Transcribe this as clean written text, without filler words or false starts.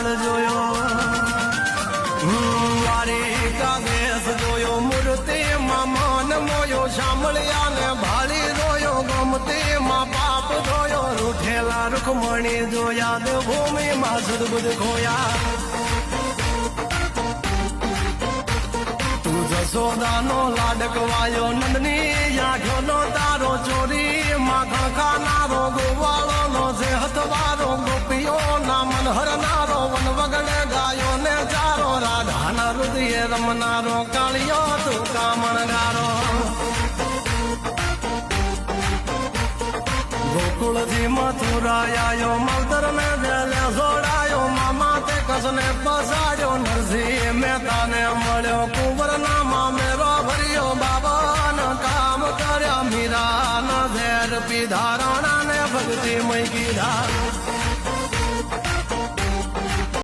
વાળ જોયો વારી દેશ જોયો મૂર્તિમાં મન મોયો સાંભળ્યા ને ભાળી જોયો ગમતીમાં પાપ જોયો રૂઠેલા રૂખમણી જોયા દેવભૂમિમાં સદબુદ્ધ ખોયા તું જશોદાનો લાડકવાયો નંદની આંખોનો તારો ચોરી માખણ ખાનારો ગોવાળોનો છે હથવારો ગોપીઓના મન હરનારો વન વગડે ગાયો ને ચારો રાધાના હૃદયે રમનારો કાળિયો તું કામણગારો ગોકુળથી મથુરાયો માવતર ને જેલે જોડાયો મામા તે કસને પસાડ્યો નરસિંહ મહેતાને મળ્યો કુંવરના મામેરો ભર્યો બાબાના કામ કર્યા મીરાના ઝેર પીધા રાણાને ભક્તિ મય કીધા